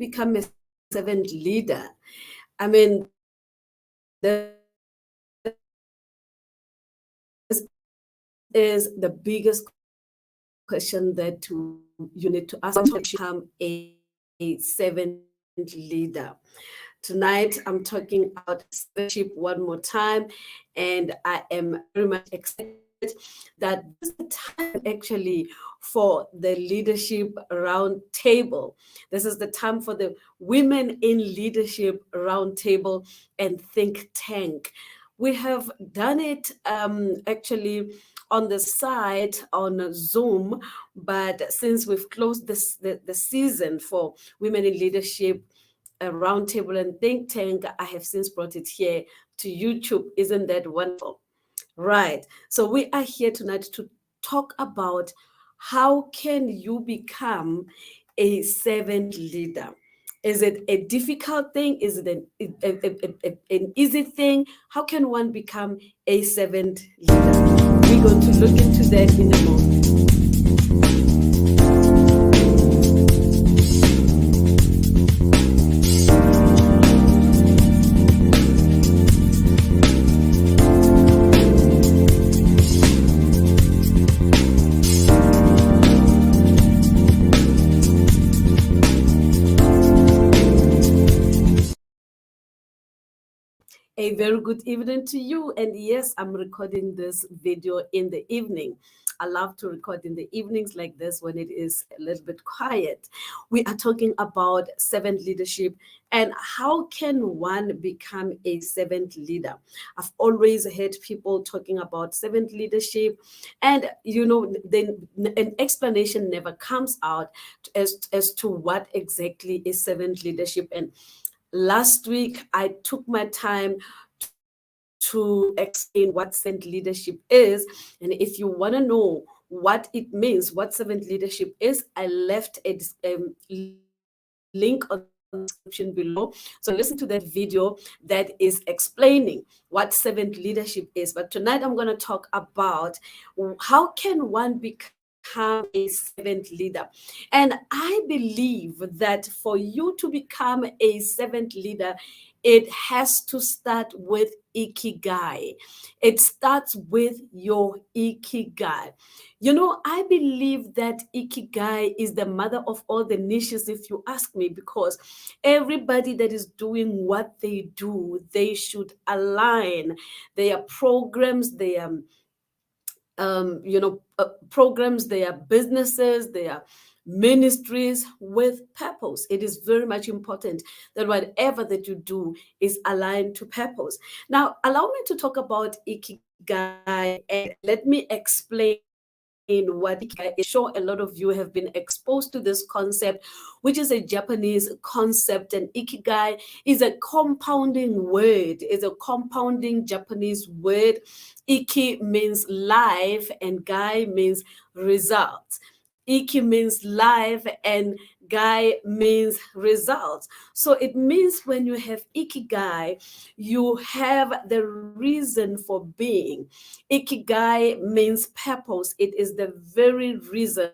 become a servant leader? I mean, this is the biggest question that you need to ask to become a servant leader. Tonight, I'm talking about leadership one more time, and I am very much excited that this is the time actually for the leadership round table. This is the time for the Women in Leadership round table and think tank. We have done it actually on the site on Zoom, but since we've closed the season for Women in Leadership, a roundtable and think tank, I have since brought it here to YouTube. Isn't that wonderful? Right. So we are here tonight to talk about how can you become a servant leader. Is it a difficult thing? Is it an easy thing? How can one become a servant leader? We're going to look into that in a moment. A very good evening to you. And yes, I'm recording this video in the evening. I love to record in the evenings like this when it is a little bit quiet. We are talking about servant leadership and how can one become a servant leader. I've always heard people talking about servant leadership, and then an explanation never comes out as to what exactly is servant leadership. And last week, I took my time to explain what servant leadership is. And if you want to know what it means, what servant leadership is, I left a link on the description below. So listen to that video that is explaining what servant leadership is. But tonight I'm going to talk about how can one become a servant leader. And I believe that for you to become a servant leader, it has to start with Ikigai. It starts with your Ikigai. I believe that Ikigai is the mother of all the niches, if you ask me, because everybody that is doing what they do, they should align their programs, their programs, their businesses, their ministries with purpose. It is very much important that whatever that you do is aligned to purpose. Now, allow me to talk about Ikigai and let me explain what Ikigai is. Sure, a lot of you have been exposed to this concept, which is a Japanese concept, and Ikigai is a compounding word, is a compounding Japanese word. Iki means life and Gai means results. Iki means life and Gai means results. So it means when you have Ikigai, you have the reason for being. Ikigai means purpose. It is the very reason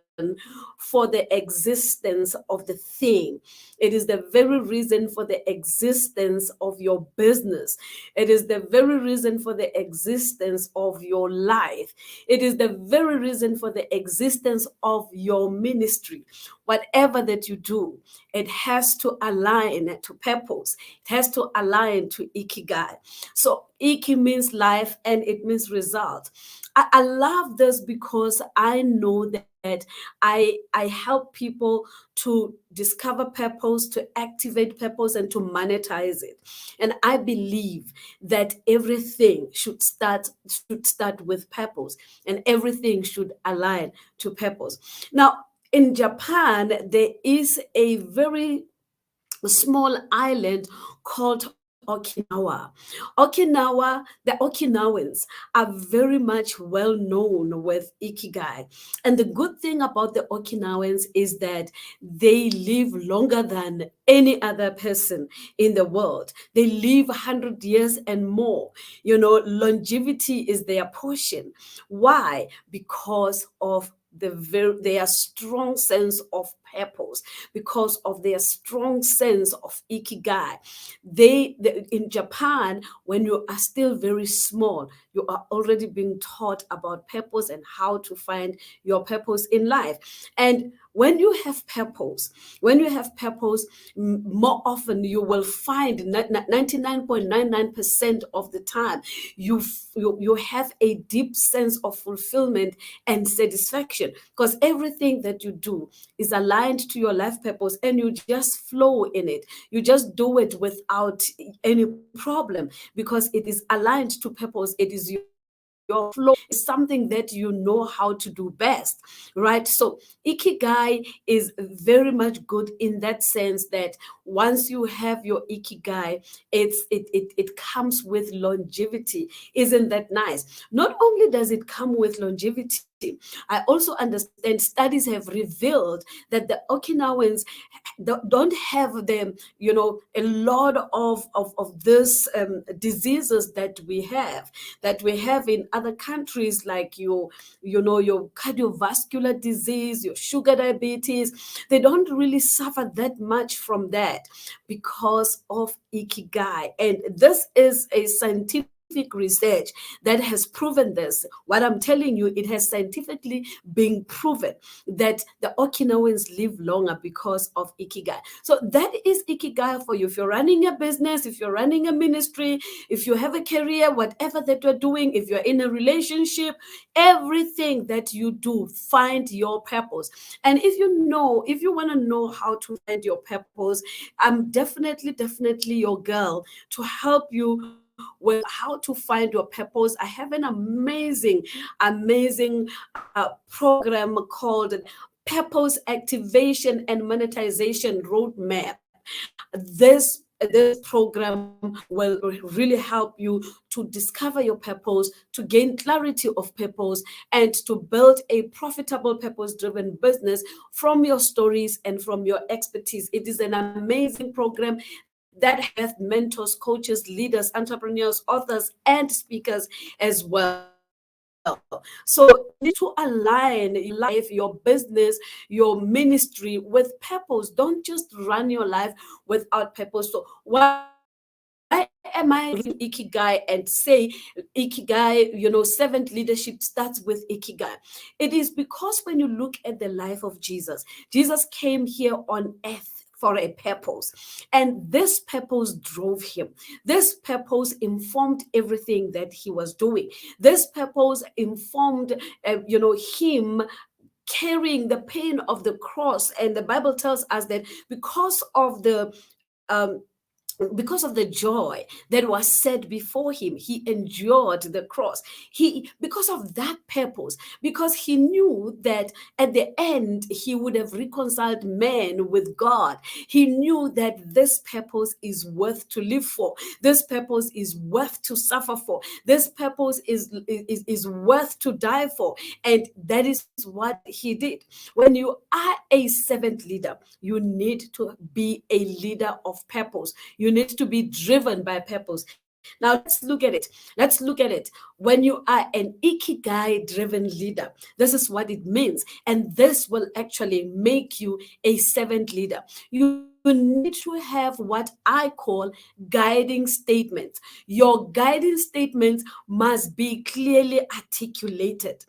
for the existence of the thing. It is the very reason for the existence of your business. It is the very reason for the existence of your life. It is the very reason for the existence of your ministry. Whatever that you do, it has to align to purpose. It has to align to Ikigai. So Iki means life and it means result. I love this because I know that I help people to discover purpose, to activate purpose, and to monetize it. And I believe that everything should start with purpose, and everything should align to purpose. Now, in Japan, there is a very small island called Okinawa. The Okinawans are very much well known with Ikigai. And the good thing about the Okinawans is that they live longer than any other person in the world. They live 100 years and more. Longevity is their portion. Why? Because of their strong sense of purpose because of their strong sense of ikigai. In Japan, when you are still very small, you are already being taught about purpose and how to find your purpose in life. And when you have purpose, more often you will find 99.99% of the time you have a deep sense of fulfillment and satisfaction, because everything that you do is aligned to your life purpose and you just flow in it. You just do it without any problem because it is aligned to purpose. It is your flow, is something that you know how to do best, right? So ikigai is very much good in that sense that once you have your ikigai, it comes with longevity. Isn't that nice? Not only does it come with longevity, I also understand studies have revealed that the Okinawans don't have the, a lot of this diseases that we have in other countries, like your cardiovascular disease, your sugar diabetes. They don't really suffer that much from that because of ikigai. And this is a scientific research that has proven this. What I'm telling you, it has scientifically been proven that the Okinawans live longer because of ikigai. So that is ikigai for you. If you're running a business, if you're running a ministry, if you have a career, whatever that you're doing, if you're in a relationship, everything that you do, find your purpose. And if you want to know how to find your purpose, I'm definitely your girl to help you with how to find your purpose. I have an amazing program called Purpose Activation and Monetization Roadmap. This program will really help you to discover your purpose, to gain clarity of purpose, and to build a profitable purpose-driven business from your stories and from your expertise. It is an amazing program that has mentors, coaches, leaders, entrepreneurs, authors, and speakers as well. So you need to align your life, your business, your ministry with purpose. Don't just run your life without purpose. So why am I reading Ikigai and say Ikigai, servant leadership starts with Ikigai? It is because when you look at the life of Jesus came here on earth for a purpose, and this purpose drove him. This purpose informed everything that he was doing. This purpose informed him carrying the pain of the cross. And the Bible tells us that um, because of the joy that was set before him, he endured the cross. Because of that purpose, because he knew that at the end he would have reconciled man with God. He knew that this purpose is worth to live for. This purpose is worth to suffer for. This purpose is worth to die for. And that is what he did. When you are a servant leader, you need to be a leader of purpose. You need to be driven by purpose. Now let's look at it. When you are an Ikigai driven leader, this is what it means. And this will actually make you a servant leader. You need to have what I call guiding statements. Your guiding statements must be clearly articulated.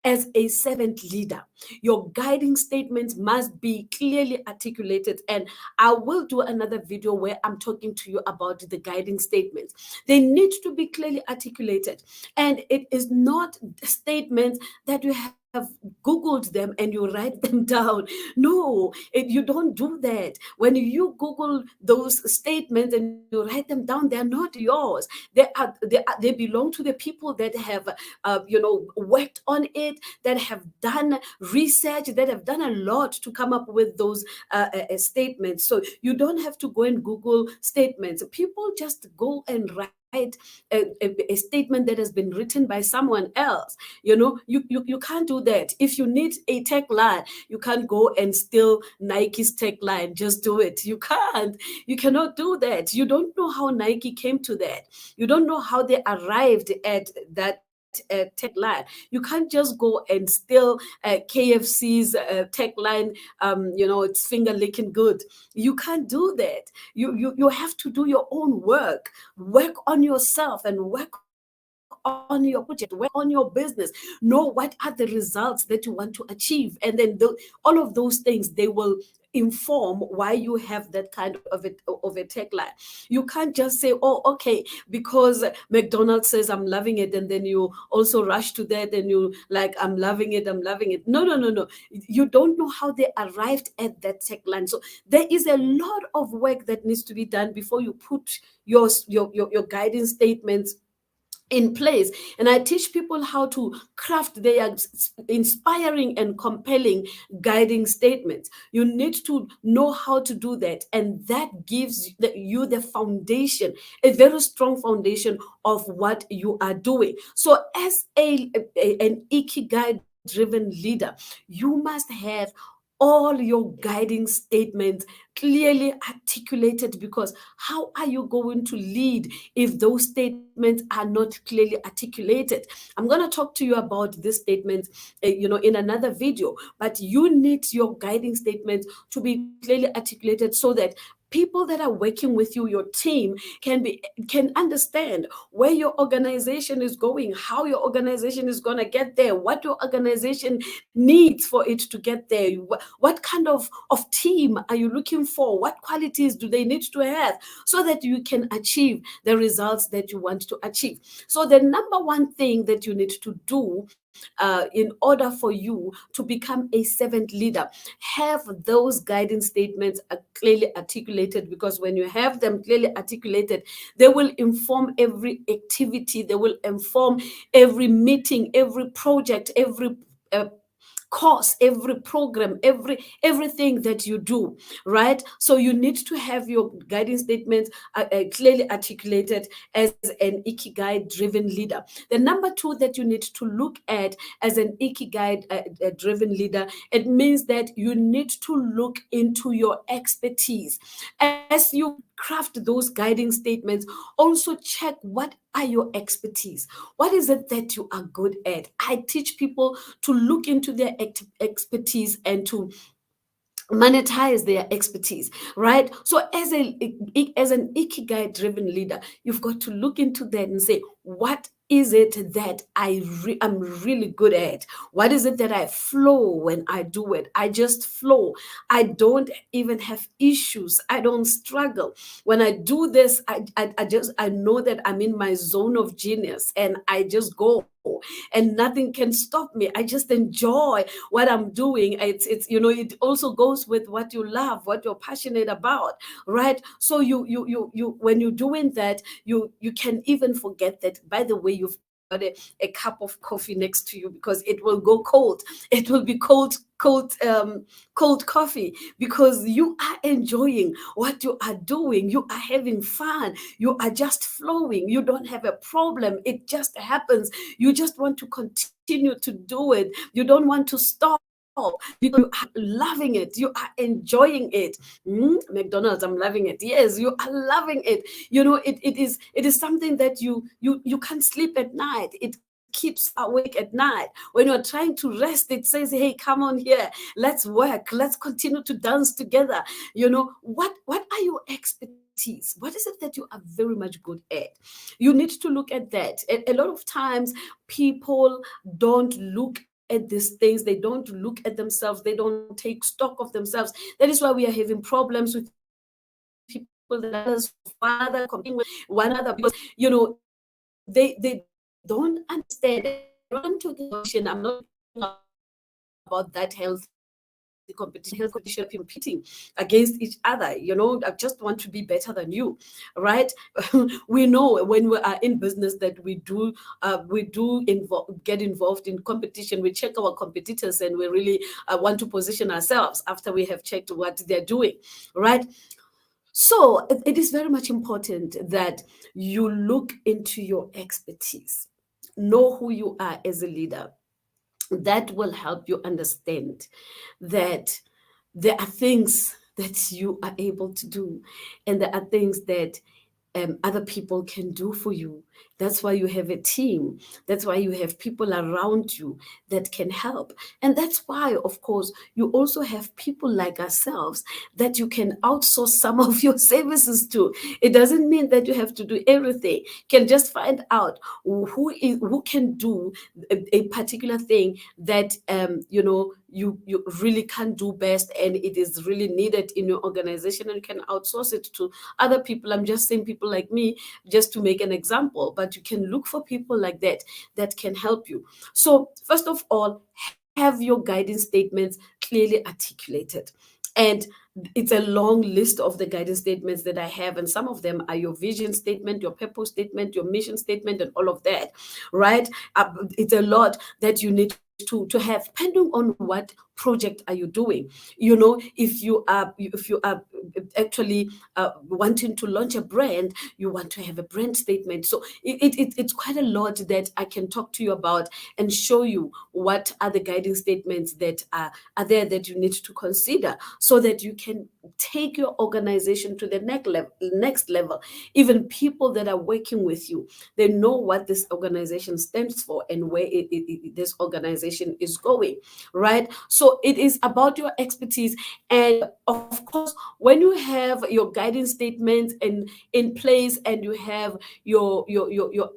As a servant leader, your guiding statements must be clearly articulated. And I will do another video where I'm talking to you about the guiding statements. They need to be clearly articulated. And it is not statements that you have Googled them and you write them down. No, you don't do that. When you Google those statements and you write them down, they are not yours. They belong to the people that have worked on it, that have done research, that have done a lot to come up with those statements. So you don't have to go and Google statements. People just go and write a statement that has been written by someone else. You can't do that. If you need a tagline, you can't go and steal Nike's tagline. Just do it. You cannot do that. You don't know how Nike came to that. You don't know how they arrived at that tagline. You can't just go and steal KFC's tagline. It's finger licking good. You can't do that. You have to do your own work. Work on yourself and work on your project, work on your business. Know what are the results that you want to achieve, and then all of those things, they will inform why you have that kind of a tagline. You can't just say, oh, okay, because McDonald's says I'm loving it, and then you also rush to that and you like, I'm loving it. No, no, no, no. You don't know how they arrived at that tagline. So there is a lot of work that needs to be done before you put your guiding statements in place. And I teach people how to craft their inspiring and compelling guiding statements. You need to know how to do that, and that gives you the foundation, a very strong foundation of what you are doing. So as an Ikigai driven leader, you must have all your guiding statements clearly articulated, because how are you going to lead if those statements are not clearly articulated? I'm going to talk to you about this statement in another video, but you need your guiding statements to be clearly articulated so that people that are working with you, your team, can understand where your organization is going, how your organization is going to get there, what your organization needs for it to get there. What kind of team are you looking for? What qualities do they need to have so that you can achieve the results that you want to achieve? So the number one thing that you need to do in order for you to become a servant leader, have those guiding statements clearly articulated, because when you have them clearly articulated, they will inform every activity, they will inform every meeting, every project, every course, every program, everything that you do, right? So you need to have your guiding statements clearly articulated as an Ikigai driven leader. The number two that you need to look at as an Ikigai driven leader, it means that you need to look into your expertise. As you craft those guiding statements, also check what are your expertise. What is it that you are good at? I teach people to look into their expertise and to monetize their expertise, right? So as an Ikigai driven leader, you've got to look into that and say, what is it that I'm really good at? What is it that I flow when I do it? I just flow. I don't even have issues. I don't struggle. When I do this, I know that I'm in my zone of genius, and I just go, and nothing can stop me. I just enjoy what I'm doing. It also goes with what you love, what you're passionate about, right? So you when you're doing that, you can even forget that, by the way, you've got a cup of coffee next to you, because it will go cold. It will be cold coffee, because you are enjoying what you are doing. You are having fun. You are just flowing. You don't have a problem. It just happens. You just want to continue to do it. You don't want to stop, because you are loving it. You are enjoying it. McDonald's, I'm loving it. Yes, you are loving it. It is something that you can't sleep at night. It keeps awake at night. When you're trying to rest, it says, hey, come on here, let's work, let's continue to dance together. What are your expertise? What is it that you are very much good at? You need to look at that. A lot of times people don't look at these things. They don't look at themselves. They don't take stock of themselves. That is why we are having problems with people that are others, one another, competing with one another, because they don't understand. I'm not talking about that healthy competition, health competition of competing against each other. I just want to be better than you, right? We know when we are in business that get involved in competition. We check our competitors, and we really want to position ourselves after we have checked what they're doing, right? So it is very much important that you look into your expertise, know who you are as a leader. That will help you understand that there are things that you are able to do, and there are things that other people can do for you. That's why you have a team. That's why you have people around you that can help. And that's why, of course, you also have people like ourselves that you can outsource some of your services to. It doesn't mean that you have to do everything. You can just find out who can do a particular thing that you really can't do best, and it is really needed in your organization, and you can outsource it to other people. I'm just saying people like me, just to make an example, but you can look for people like that that can help you. So first of all, have your guiding statements clearly articulated. And it's a long list of the guidance statements that I have, and some of them are your vision statement, your purpose statement, your mission statement, and all of that, right? It's a lot that you need to have, depending on what project are you doing. If you are actually wanting to launch a brand, you want to have a brand statement. So it's quite a lot that I can talk to you about and show you what are the guiding statements that are there that you need to consider, so that you can take your organization to the next level. Even people that are working with you, they know what this organization stands for and where this organization is going, right? So it is about your expertise. And of course, when you have your guiding statements in place, and you have your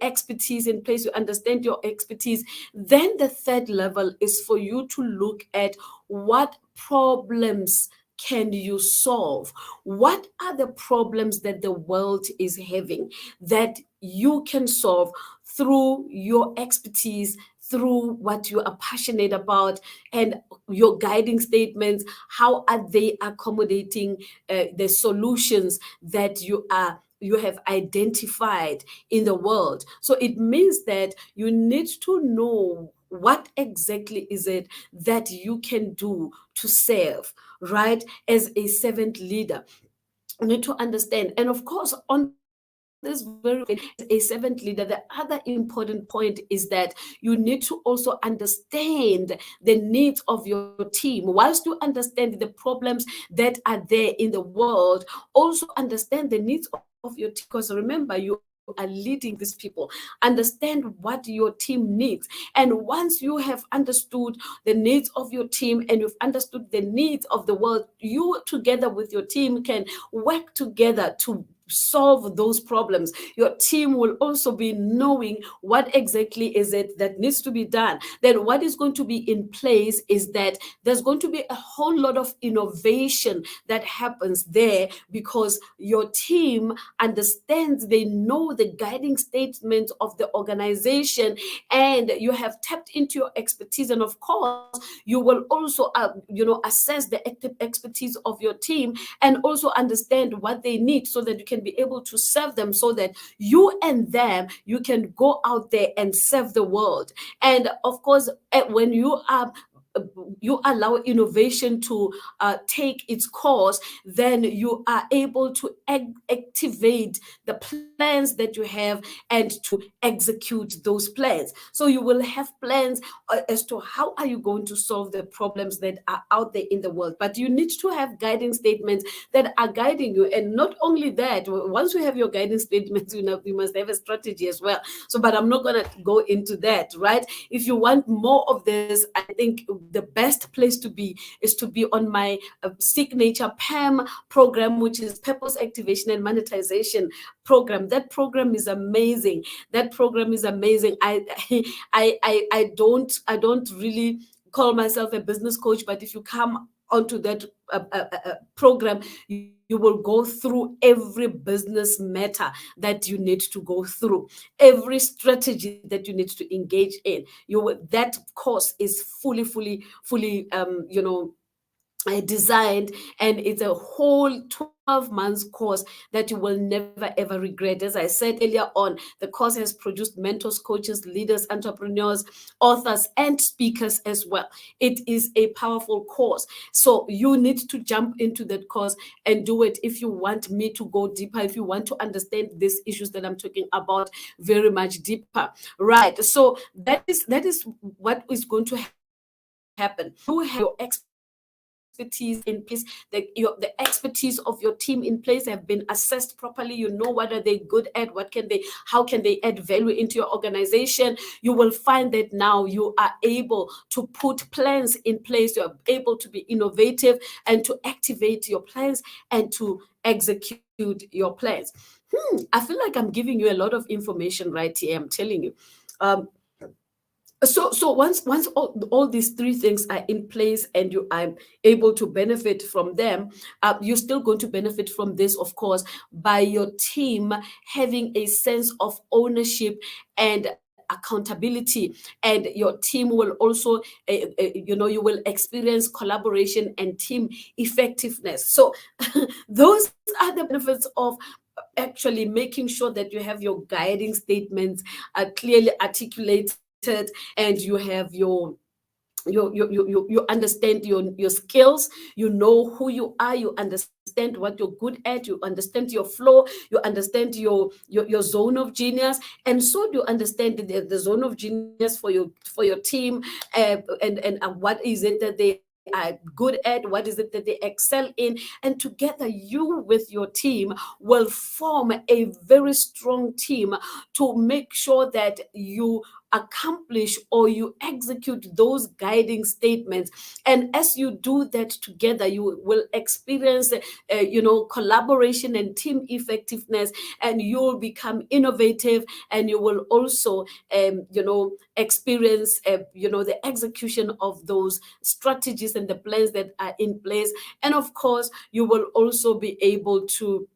expertise in place, you understand your expertise, then the third level is for you to look at what problems can you solve. What are the problems that the world is having that you can solve through your expertise, through what you are passionate about, and your guiding statements? How are they accommodating the solutions that you have identified in the world? So it means that you need to know what exactly is it that you can do to serve, right? As a servant leader, you need to understand. And of course, on this very as a servant leader, the other important point is that you need to also understand the needs of your team. Whilst you understand the problems that are there in the world, also understand the needs of your team, because remember, you are leading these people. Understand what your team needs. And once you have understood the needs of your team, and you've understood the needs of the world, you together with your team can work together to solve those problems. Your team will also be knowing what exactly is it that needs to be done. Then what is going to be in place is that there's going to be a whole lot of innovation that happens there, because your team understands, they know the guiding statements of the organization, and you have tapped into your expertise. And of course, you will also assess the expertise of your team, and also understand what they need, so that you can be able to serve them, so that you and them, you can go out there and serve the world. And of course, when you allow innovation to take its course, then you are able to activate the plans that you have and to execute those plans. So you will have plans as to how are you going to solve the problems that are out there in the world. But you need to have guiding statements that are guiding you. And not only that, once you have your guiding statements, you must have a strategy as well. So, but I'm not going to go into that, right? If you want more of this, I think the best place to be is to be on my signature PAM program, which is Purpose Activation and Monetization program. That program is amazing. That program is amazing. I don't really call myself a business coach, but if you come onto that program, you will go through every business matter that you need to go through, every strategy that you need to engage in. That course is fully designed, and it's a whole 12 months course that you will never ever regret. As I said earlier on, the course has produced mentors, coaches, leaders, entrepreneurs, authors, and speakers as well. It is a powerful course, so you need to jump into that course and do it if you want me to go deeper, if you want to understand these issues that I'm talking about very much deeper, right? So that is what is going to happen. You have your expertise expertise in place, the expertise of your team in place have been assessed properly. You know what are they good at, how can they add value into your organization. You will find that now you are able to put plans in place. You are able to be innovative and to activate your plans and to execute your plans. I feel like I'm giving you a lot of information right here. I'm telling you. Um, so once all these three things are in place and you are able to benefit from them, you're still going to benefit from this, of course, by your team having a sense of ownership and accountability, and your team will also you will experience collaboration and team effectiveness. So those are the benefits of actually making sure that you have your guiding statements clearly articulated, and you have you understand your skills, you know who you are, you understand what you're good at, you understand your flow, you understand your zone of genius, and so do you understand the zone of genius for your team, and what is it that they are good at, what is it that they excel in, and together you with your team will form a very strong team to make sure that you accomplish or you execute those guiding statements. And as you do that together, you will experience collaboration and team effectiveness, and you'll become innovative, and you will also experience the execution of those strategies and the plans that are in place. And of course, you will also be able to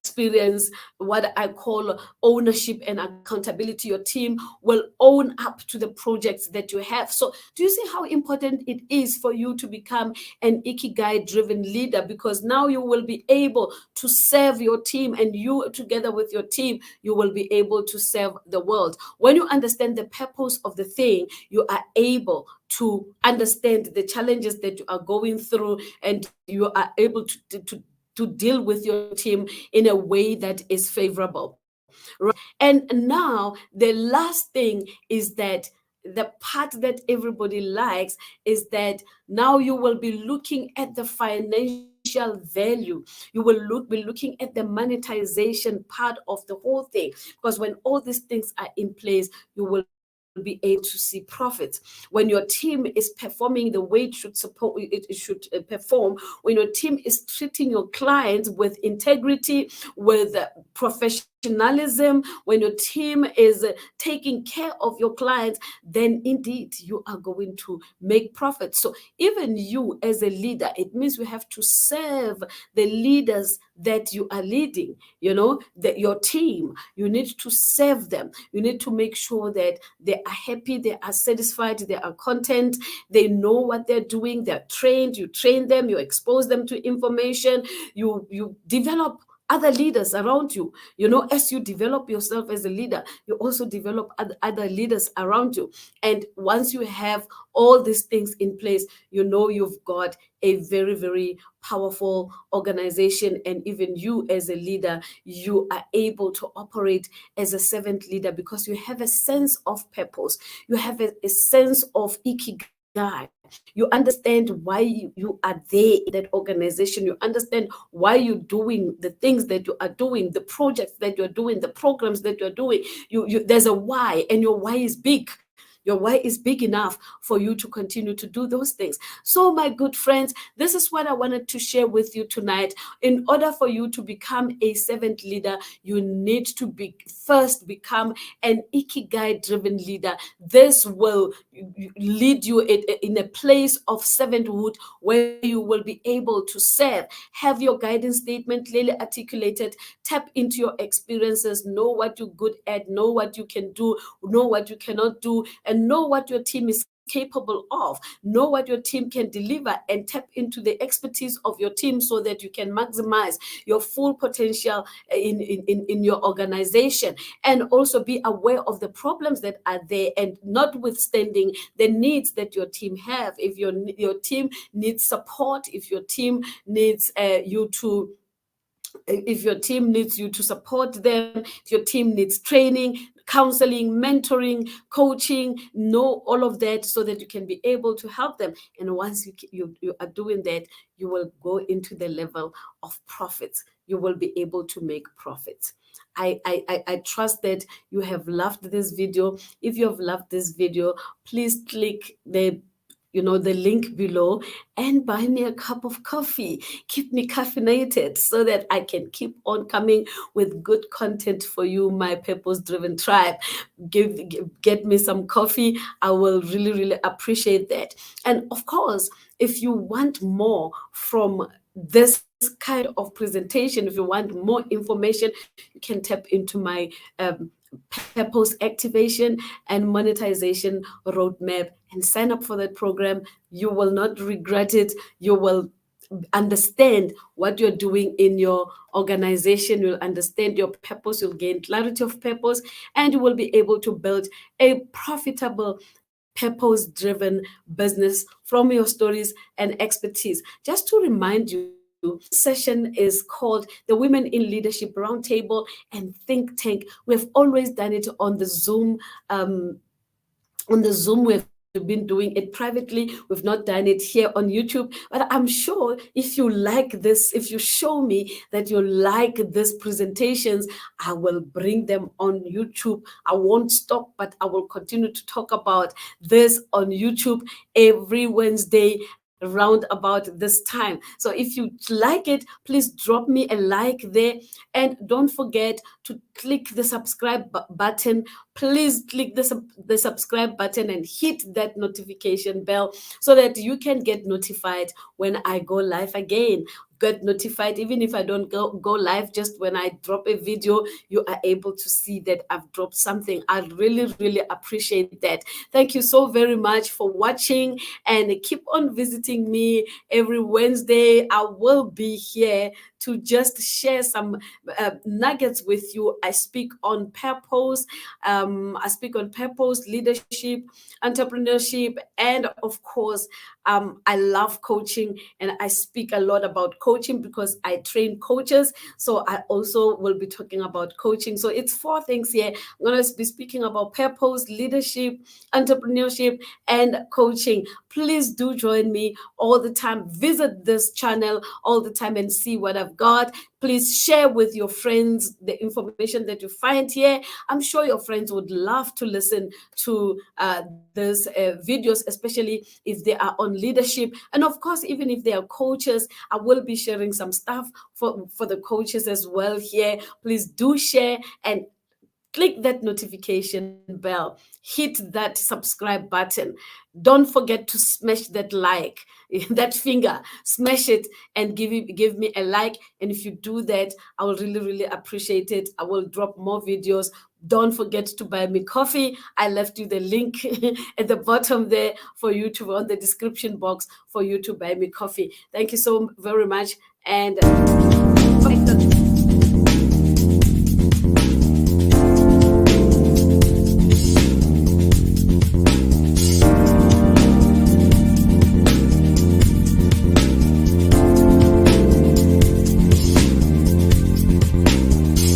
experience what I call ownership and accountability. Your team will own up to the projects that you have. So do you see how important it is for you to become an Ikigai driven leader? Because now you will be able to serve your team, and you together with your team, you will be able to serve the world. When you understand the purpose of the thing, you are able to understand the challenges that you are going through, and you are able to deal with your team in a way that is favorable. Right? And now the last thing is that the part that everybody likes is that now you will be looking at the financial value. You will be looking at the monetization part of the whole thing, because when all these things are in place, you will be able to see profits. When your team is performing the way it should perform, when your team is treating your clients with integrity, with professionalism, when your team is taking care of your clients, then indeed you are going to make profits. So even you as a leader, it means you have to serve the leaders that you are leading, that your team, you need to serve them. You need to make sure that they are happy, they are satisfied, they are content, they know what they're doing, they're trained, you train them, you expose them to information, you develop other leaders around you. As you develop yourself as a leader, you also develop other leaders around you. And once you have all these things in place, you've got a very, very powerful organization. And even you as a leader, you are able to operate as a servant leader because you have a sense of purpose. You have a sense of Ikigai. You understand why you are there in that organization. You understand why you're doing the things that you are doing, the projects that you're doing, the programs that you're doing. There's a why, and your why is big. Your why is big enough for you to continue to do those things. So, my good friends, this is what I wanted to share with you tonight. In order for you to become a servant leader, you need to first become an Ikigai-driven leader. This will lead you in a place of servanthood where you will be able to serve. Have your guidance statement clearly articulated. Tap into your experiences. Know what you're good at. Know what you can do. Know what you cannot do. And know what your team is capable of. Know what your team can deliver, and tap into the expertise of your team so that you can maximize your full potential in your organization. And also be aware of the problems that are there, and notwithstanding the needs that your team have. If your team needs support, if your team needs if your team needs you to support them, if your team needs training, counseling, mentoring, coaching, know all of that so that you can be able to help them. And once you are doing that, you will go into the level of profits. You will be able to make profits. I trust that you have loved this video. If you have loved this video, please click the link below and buy me a cup of coffee. Keep me caffeinated so that I can keep on coming with good content for you, my purpose-driven tribe. Get me some coffee. I will really, really appreciate that. And of course, if you want more from this kind of presentation, if you want more information, you can tap into my purpose activation and monetization roadmap and sign up for that program. You will not regret it. You will understand what you're doing in your organization. You'll understand your purpose. You'll gain clarity of purpose, and you will be able to build a profitable purpose-driven business from your stories and expertise. Just to remind you, session is called the Women in Leadership Roundtable and Think Tank. We've always done it on the Zoom. We've been doing it privately. We've not done it here on YouTube. But I'm sure if you like this, if you show me that you like these presentations, I will bring them on YouTube. I won't stop, but I will continue to talk about this on YouTube every Wednesday around about this time. So if you like it, please drop me a like there, and don't forget to click the subscribe button. Please click the subscribe button and hit that notification bell so that you can get notified when I go live again. Get notified even if I don't go live. Just when I drop a video, you are able to see that I've dropped something. I really, really appreciate that. Thank you so very much for watching, and keep on visiting me every Wednesday. I will be here to just share some nuggets with you. I speak on purpose. I speak on purpose, leadership, entrepreneurship, and of course, I love coaching, and I speak a lot about coaching because I train coaches. So I also will be talking about coaching. So it's 4 things here. I'm going to be speaking about purpose, leadership, entrepreneurship, and coaching. Please do join me all the time. Visit this channel all the time and see what I've got. Please share with your friends the information that you find here. I'm sure your friends would love to listen to these videos, especially if they are on leadership. And of course, even if they are coaches, I will be sharing some stuff for the coaches as well here. Please do share and click that notification bell, hit that subscribe button. Don't forget to smash that like, that finger, smash it and give me a like. And if you do that, I will really, really appreciate it. I will drop more videos. Don't forget to buy me coffee. I left you the link at the bottom there for you to, on the description box, for you to buy me coffee. Thank you so very much. And